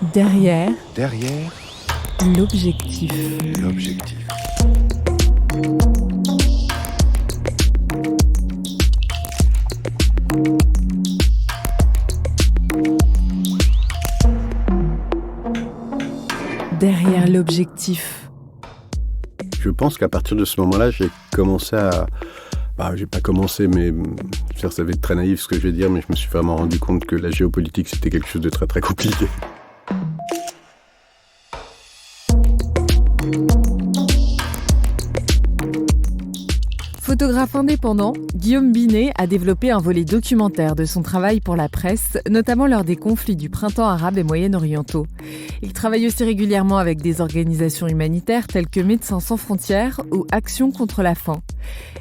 Derrière Derrière l'objectif. l'objectif. Derrière l'objectif. Je pense qu'à partir de ce moment-là, j'ai commencé à... j'ai pas commencé, mais ça va être très naïf ce que je vais dire, mais je me suis vraiment rendu compte que la géopolitique, c'était quelque chose de très très compliqué. Photographe indépendant, Guillaume Binet a développé un volet documentaire de son travail pour la presse, notamment lors des conflits du printemps arabe et moyen-orientaux. Il travaille aussi régulièrement avec des organisations humanitaires telles que Médecins sans frontières ou Action contre la faim.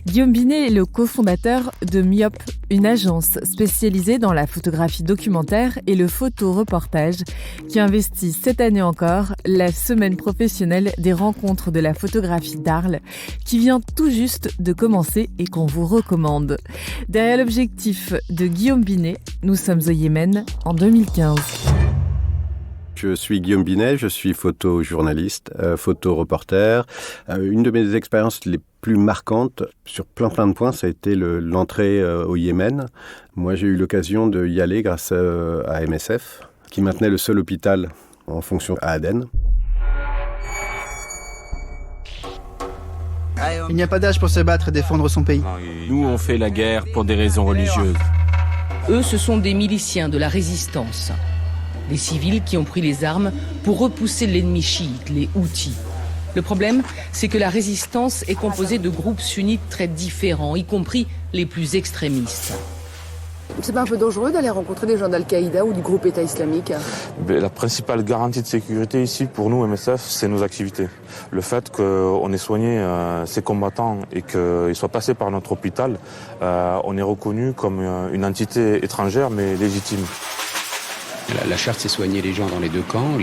Guillaume Binet est le cofondateur de MYOP, une agence spécialisée dans la photographie documentaire et le photoreportage qui investit cette année encore la semaine professionnelle des rencontres de la photographie d'Arles qui vient tout juste de commencer et qu'on vous recommande. Derrière l'objectif de Guillaume Binet, nous sommes au Yémen en 2015. Je suis Guillaume Binet, je suis photojournaliste, photoreporter. Une de mes expériences les plus marquantes sur plein de points, ça a été l'entrée au Yémen. Moi, j'ai eu l'occasion d'y aller grâce à MSF, qui maintenait le seul hôpital en fonction à Aden. Il n'y a pas d'âge pour se battre et défendre son pays. Nous, on fait la guerre pour des raisons religieuses. Eux, ce sont des miliciens de la résistance. Des civils qui ont pris les armes pour repousser l'ennemi chiite, les Houthis. Le problème, c'est que la résistance est composée de groupes sunnites très différents, y compris les plus extrémistes. C'est pas un peu dangereux d'aller rencontrer des gens d'Al-Qaïda ou du groupe État islamique ? La principale garantie de sécurité ici, pour nous, MSF, c'est nos activités. Le fait qu'on ait soigné ces combattants et qu'ils soient passés par notre hôpital, on est reconnu comme une entité étrangère mais légitime. La charte, c'est soigner les gens dans les deux camps,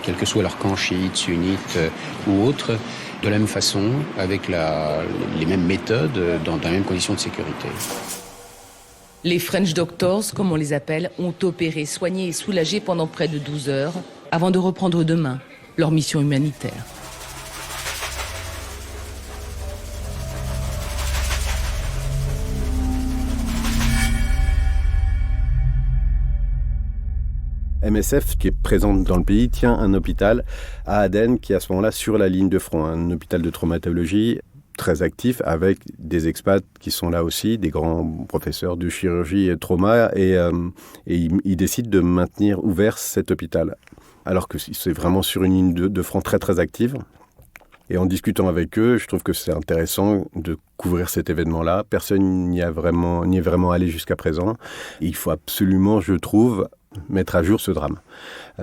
quel que soit leur camp, chiite, sunnite ou autre, de la même façon, avec les mêmes méthodes, dans les mêmes conditions de sécurité. Les French Doctors, comme on les appelle, ont opéré, soigné et soulagé pendant près de 12 heures avant de reprendre demain leur mission humanitaire. MSF, qui est présente dans le pays, tient un hôpital à Aden, qui est à ce moment-là sur la ligne de front, un hôpital de traumatologie très actif, avec des expats qui sont là aussi, des grands professeurs de chirurgie et de trauma, et ils décident de maintenir ouvert cet hôpital, alors que c'est vraiment sur une ligne de front très très active. Et en discutant avec eux, je trouve que c'est intéressant de couvrir cet événement-là. Personne n'y est vraiment allé jusqu'à présent. Et il faut absolument, je trouve, mettre à jour ce drame.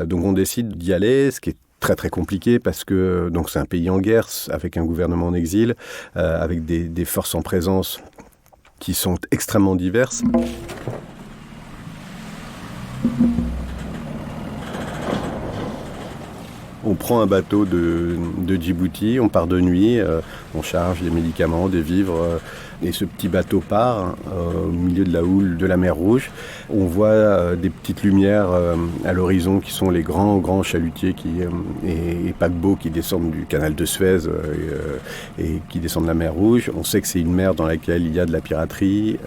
Donc on décide d'y aller, ce qui est très très compliqué parce que donc c'est un pays en guerre, avec un gouvernement en exil, avec des forces en présence qui sont extrêmement diverses. On prend un bateau de Djibouti, on part de nuit, on charge des médicaments, des vivres, et ce petit bateau part au milieu de la houle de la mer Rouge. On voit des petites lumières à l'horizon qui sont les grands chalutiers et paquebots qui descendent du canal de Suez et qui descendent de la mer Rouge. On sait que c'est une mer dans laquelle il y a de la piraterie.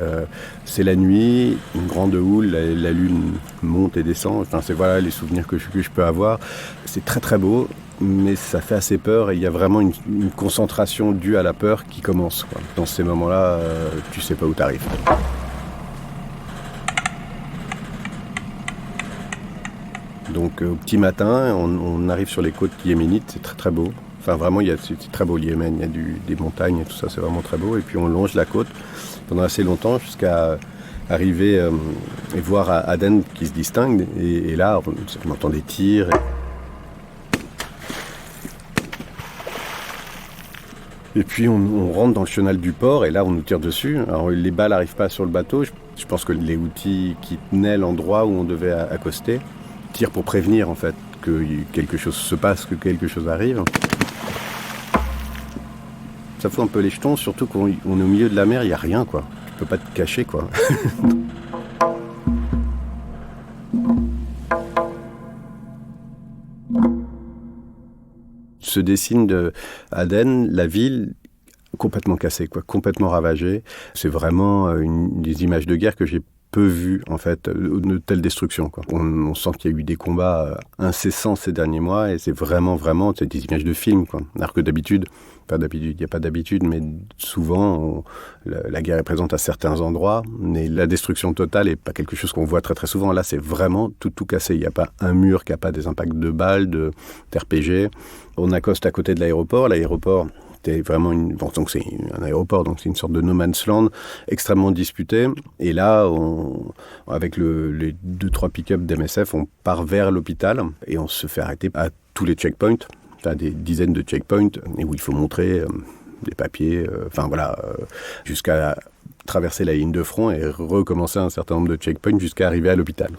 C'est la nuit, une grande houle, la lune monte et descend. Enfin, c'est voilà les souvenirs que je peux avoir. C'est très très beau, mais ça fait assez peur et il y a vraiment une concentration due à la peur qui commence, quoi. Dans ces moments-là, tu sais pas où t'arrives. Donc au petit matin, on arrive sur les côtes yéménites, c'est très très beau. Enfin vraiment, c'est très beau le Yémen, il y a des montagnes et tout ça, c'est vraiment très beau. Et puis on longe la côte pendant assez longtemps jusqu'à arriver et voir Aden qui se distingue. Et là, on entend des tirs. Et puis on rentre dans le chenal du port et là on nous tire dessus. Alors les balles n'arrivent pas sur le bateau. Je pense que les Houthis qui tenaient l'endroit où on devait accoster tirent pour prévenir en fait que quelque chose se passe, que quelque chose arrive. Ça fout un peu les jetons, surtout qu'on est au milieu de la mer, il n'y a rien quoi. Tu peux pas te cacher quoi. se dessine de Aden, la ville complètement cassée, complètement ravagée. C'est vraiment des images de guerre que j'ai peu vu, en fait, de telle destruction. On sent qu'il y a eu des combats incessants ces derniers mois et c'est vraiment c'est des images de film. Alors que d'habitude, il n'y a pas d'habitude, mais souvent, la guerre est présente à certains endroits, mais la destruction totale n'est pas quelque chose qu'on voit très très souvent. Là, c'est vraiment tout cassé. Il n'y a pas un mur qui n'a pas des impacts de balles, d'RPG. On accoste à côté de l'aéroport. L'aéroport, c'était vraiment donc c'est un aéroport, donc c'est une sorte de no man's land extrêmement disputé. Et là, avec les 2-3 pick-up d'MSF, on part vers l'hôpital et on se fait arrêter à tous les checkpoints, des dizaines de checkpoints, et où il faut montrer des papiers, jusqu'à traverser la ligne de front et recommencer un certain nombre de checkpoints jusqu'à arriver à l'hôpital.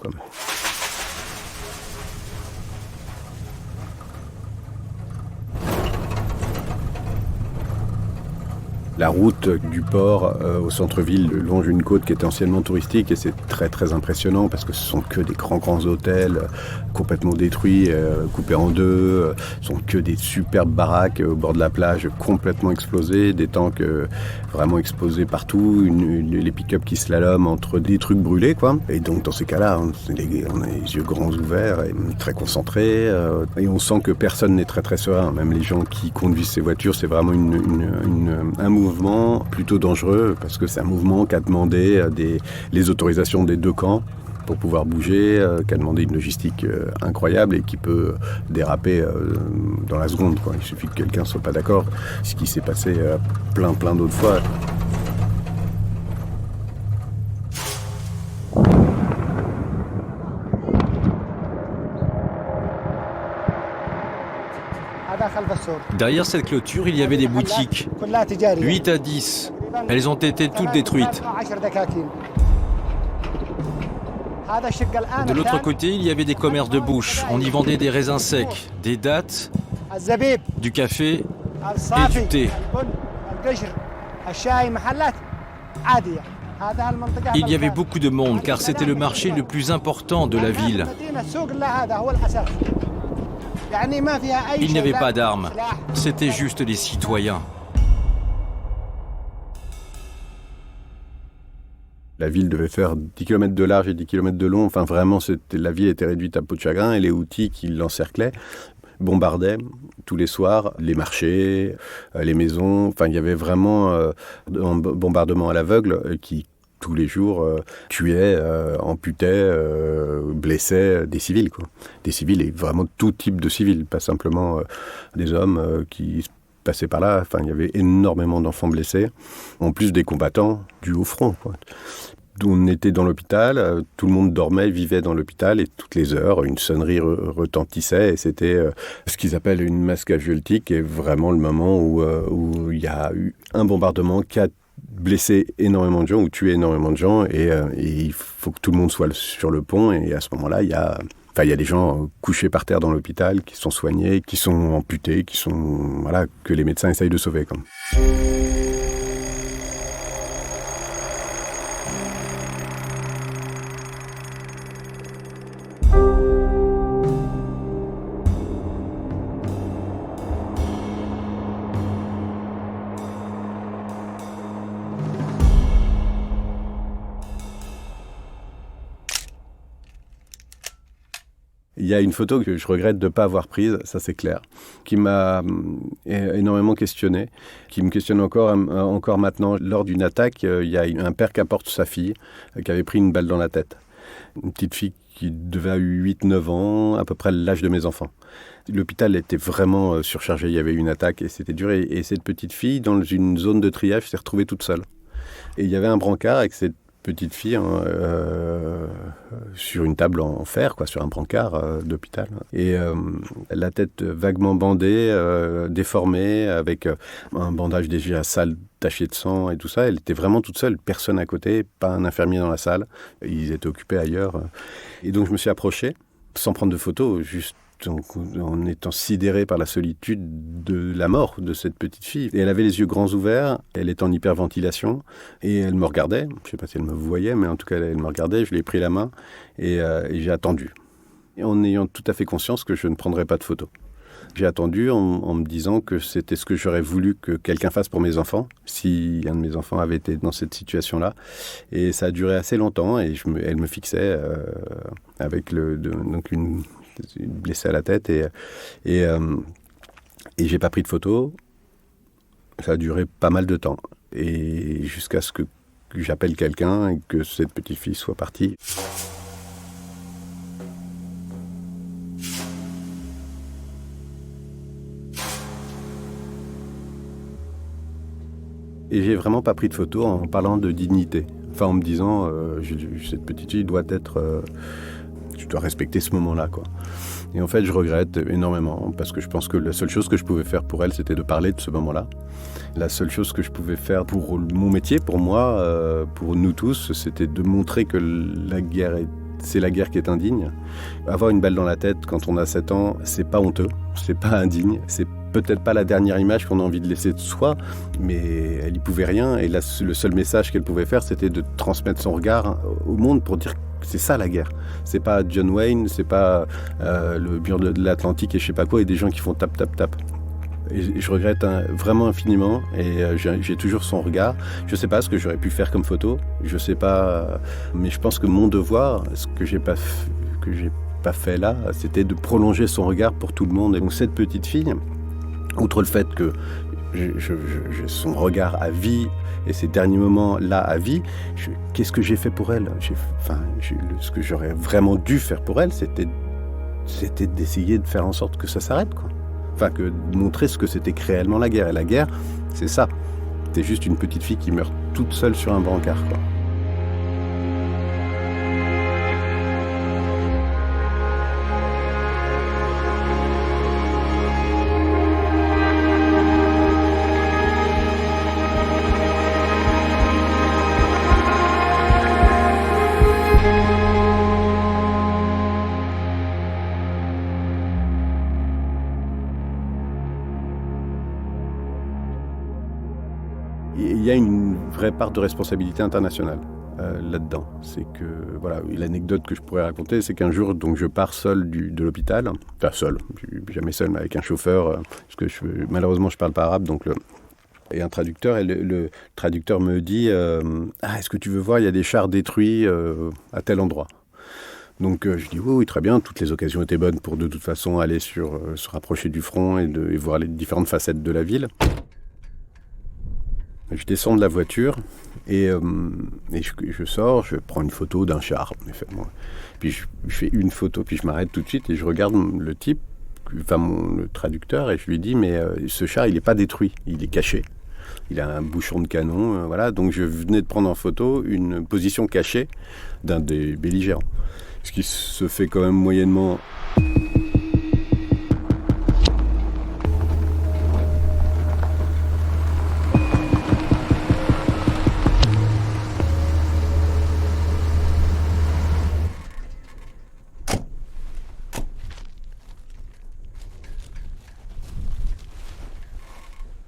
La route du port au centre-ville longe une côte qui était anciennement touristique et c'est très très impressionnant parce que ce sont que des grands hôtels complètement détruits, coupés en deux, ce sont que des superbes baraques au bord de la plage complètement explosées, des tanks vraiment exposés partout, les pick-up qui slaloment entre des trucs brûlés, quoi. Et donc dans ces cas-là, on a les yeux grands ouverts et très concentrés et on sent que personne n'est très très serein, même les gens qui conduisent ces voitures, c'est vraiment un mouvement plutôt dangereux parce que c'est un mouvement qui a demandé les autorisations des deux camps pour pouvoir bouger, qui a demandé une logistique incroyable et qui peut déraper dans la seconde. Il suffit que quelqu'un ne soit pas d'accord, ce qui s'est passé plein d'autres fois. Derrière cette clôture, il y avait des boutiques. 8 à 10. Elles ont été toutes détruites. De l'autre côté, il y avait des commerces de bouche. On y vendait des raisins secs, des dattes, du café et du thé. Il y avait beaucoup de monde car c'était le marché le plus important de la ville. Il n'y avait pas d'armes, c'était juste des citoyens. La ville devait faire 10 km de large et 10 km de long. Enfin, vraiment, la ville était réduite à peau de chagrin et les Houthis qui l'encerclaient bombardaient tous les soirs les marchés, les maisons. Enfin, il y avait vraiment un bombardement à l'aveugle qui, tous les jours, tuait, amputait, blessait des civils. Des civils et vraiment tout type de civils, pas simplement des hommes qui passaient par là. Enfin, il y avait énormément d'enfants blessés, en plus des combattants du haut front. On était dans l'hôpital, tout le monde dormait, vivait dans l'hôpital et toutes les heures, une sonnerie retentissait et c'était ce qu'ils appellent une masse casualty, qui est vraiment le moment où il y a eu un bombardement qui a blessé énormément de gens ou tué énormément de gens et il faut que tout le monde soit sur le pont et à ce moment-là, il y a des gens couchés par terre dans l'hôpital, qui sont soignés, qui sont amputés, que les médecins essayent de sauver. Il y a une photo que je regrette de ne pas avoir prise, ça c'est clair, qui m'a énormément questionné, qui me questionne encore maintenant. Lors d'une attaque, il y a un père qui apporte sa fille, qui avait pris une balle dans la tête. Une petite fille qui devait avoir 8-9 ans, à peu près l'âge de mes enfants. L'hôpital était vraiment surchargé, il y avait eu une attaque et c'était dur. Et cette petite fille, dans une zone de triage, s'est retrouvée toute seule. Et il y avait un brancard avec cette petite fille sur une table en fer, sur un brancard d'hôpital. Et la tête vaguement bandée, déformée, avec un bandage déjà sale, taché de sang et tout ça. Elle était vraiment toute seule, personne à côté, pas un infirmier dans la salle. Ils étaient occupés ailleurs. Et donc je me suis approché, sans prendre de photos, juste en étant sidéré par la solitude de la mort de cette petite fille. Et elle avait les yeux grands ouverts, elle est en hyperventilation, et elle me regardait. Je ne sais pas si elle me voyait, mais en tout cas, elle me regardait. Je lui ai pris la main et j'ai attendu. Et en ayant tout à fait conscience que je ne prendrais pas de photos. J'ai attendu en me disant que c'était ce que j'aurais voulu que quelqu'un fasse pour mes enfants, si un de mes enfants avait été dans cette situation-là. Et ça a duré assez longtemps et elle me fixait avec donc une blessée à la tête et j'ai pas pris de photos. Ça a duré pas mal de temps et jusqu'à ce que j'appelle quelqu'un et que cette petite fille soit partie. Et j'ai vraiment pas pris de photos en parlant de dignité. Enfin, en me disant, cette petite fille doit être... je dois respecter ce moment-là, quoi. Et en fait, je regrette énormément parce que je pense que la seule chose que je pouvais faire pour elle, c'était de parler de ce moment-là. La seule chose que je pouvais faire pour mon métier, pour moi, pour nous tous, c'était de montrer que c'est la guerre qui est indigne. Avoir une balle dans la tête quand on a 7 ans, c'est pas honteux, c'est pas indigne, c'est peut-être pas la dernière image qu'on a envie de laisser de soi, mais elle y pouvait rien. Et là, le seul message qu'elle pouvait faire, c'était de transmettre son regard au monde pour dire que c'est ça la guerre. C'est pas John Wayne, c'est pas le mur de l'Atlantique et je sais pas quoi, et des gens qui font tap, tap, tap. Et je regrette vraiment infiniment, et j'ai toujours son regard. Je sais pas ce que j'aurais pu faire comme photo, je sais pas, mais je pense que mon devoir, ce que j'ai pas fait là, c'était de prolonger son regard pour tout le monde. Et donc cette petite fille, outre le fait que j'ai son regard à vie et ces derniers moments-là à vie, qu'est-ce que j'ai fait pour elle ? Ce que j'aurais vraiment dû faire pour elle, c'était d'essayer de faire en sorte que ça s'arrête, quoi. Enfin, que de montrer ce que c'était réellement la guerre. Et la guerre, c'est ça. C'est juste une petite fille qui meurt toute seule sur un brancard, quoi. Il y a une vraie part de responsabilité internationale là-dedans. C'est que, voilà, l'anecdote que je pourrais raconter, c'est qu'un jour, donc, je pars seul de l'hôpital. Enfin, seul, jamais seul, mais avec un chauffeur, parce que malheureusement, je parle pas arabe, donc et un traducteur. Et le traducteur me dit est-ce que tu veux voir, il y a des chars détruits à tel endroit. Donc je dis oui, très bien, toutes les occasions étaient bonnes pour de toute façon aller se rapprocher du front et voir les différentes facettes de la ville. Je descends de la voiture et je sors, je prends une photo d'un char. Puis je fais une photo, puis je m'arrête tout de suite et je regarde le type, le traducteur, et je lui dis mais ce char il n'est pas détruit, il est caché. Il a un bouchon de canon, voilà. Donc je venais de prendre en photo une position cachée d'un des belligérants. Ce qui se fait quand même moyennement.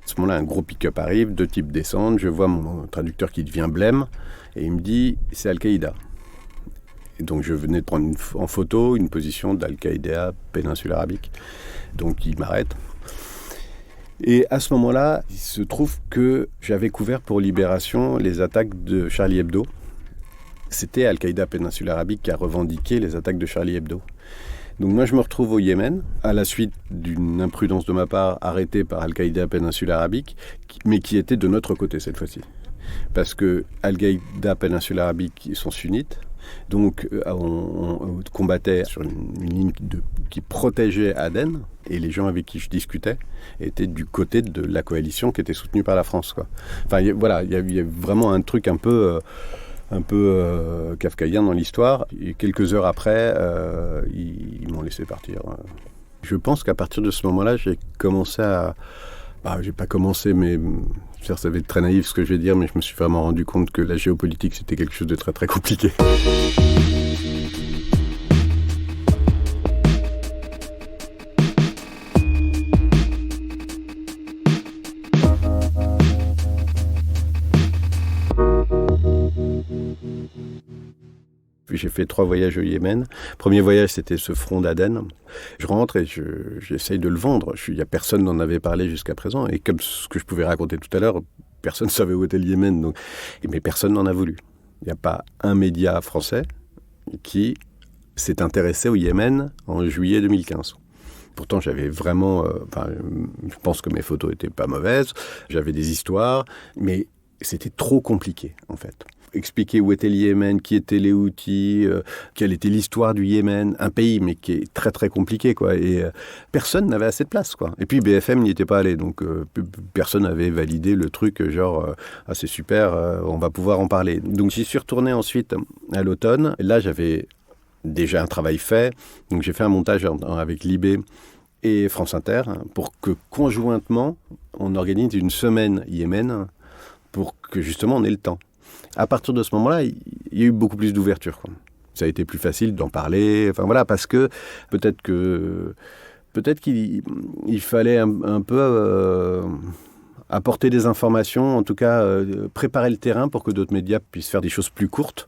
À ce moment-là, un gros pick-up arrive, 2 types descendent, je vois mon traducteur qui devient blême, et il me dit « c'est Al-Qaïda ». Donc je venais de prendre en photo une position d'Al-Qaïda, péninsule arabique. Donc il m'arrête. Et à ce moment-là, il se trouve que j'avais couvert pour Libération les attaques de Charlie Hebdo. C'était Al-Qaïda, péninsule arabique, qui a revendiqué les attaques de Charlie Hebdo. Donc moi je me retrouve au Yémen, à la suite d'une imprudence de ma part, arrêté par Al-Qaïda, péninsule arabique, mais qui était de notre côté cette fois-ci. Parce que Al-Qaïda, péninsule arabique, ils sont sunnites. Donc on combattait sur une ligne qui protégeait Aden, et les gens avec qui je discutais étaient du côté de la coalition qui était soutenue par la France, quoi. Enfin voilà, il y a vraiment un truc un peu kafkaïen dans l'histoire. Et quelques heures après, ils m'ont laissé partir. Je pense qu'à partir de ce moment-là, j'ai commencé à... j'ai pas commencé, mais ça va être très naïf ce que je vais dire, mais je me suis vraiment rendu compte que la géopolitique, c'était quelque chose de très très compliqué. J'ai fait 3 voyages au Yémen. Premier voyage, c'était ce front d'Aden. Je rentre et j'essaye de le vendre. Il n'y a personne n'en avait parlé jusqu'à présent. Et comme ce que je pouvais raconter tout à l'heure, personne ne savait où était le Yémen. Donc... Mais personne n'en a voulu. Il n'y a pas un média français qui s'est intéressé au Yémen en juillet 2015. Pourtant, j'avais vraiment... je pense que mes photos n'étaient pas mauvaises. J'avais des histoires, mais c'était trop compliqué, en fait. Expliquer où était le Yémen, qui étaient les Houthis, quelle était l'histoire du Yémen, un pays mais qui est très très compliqué, quoi. Et personne n'avait assez de place, quoi. Et puis BFM n'y était pas allé, donc personne n'avait validé le truc genre ah c'est super, on va pouvoir en parler. Donc j'y suis retourné ensuite à l'automne. Là j'avais déjà un travail fait, donc j'ai fait un montage avec Libé et France Inter pour que conjointement on organise une semaine Yémen pour que justement on ait le temps. À partir de ce moment-là, il y a eu beaucoup plus d'ouverture, quoi. Ça a été plus facile d'en parler, parce que peut-être qu'il fallait un peu apporter des informations, en tout cas préparer le terrain pour que d'autres médias puissent faire des choses plus courtes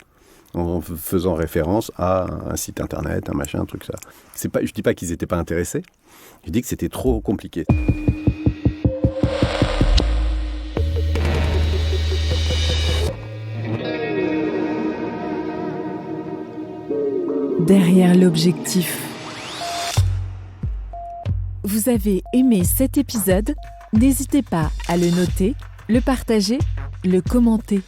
en faisant référence à un site internet, un machin, un truc ça. Je dis pas qu'ils n'étaient pas intéressés, je dis que c'était trop compliqué. Derrière l'objectif. Vous avez aimé cet épisode ? N'hésitez pas à le noter, le partager, le commenter.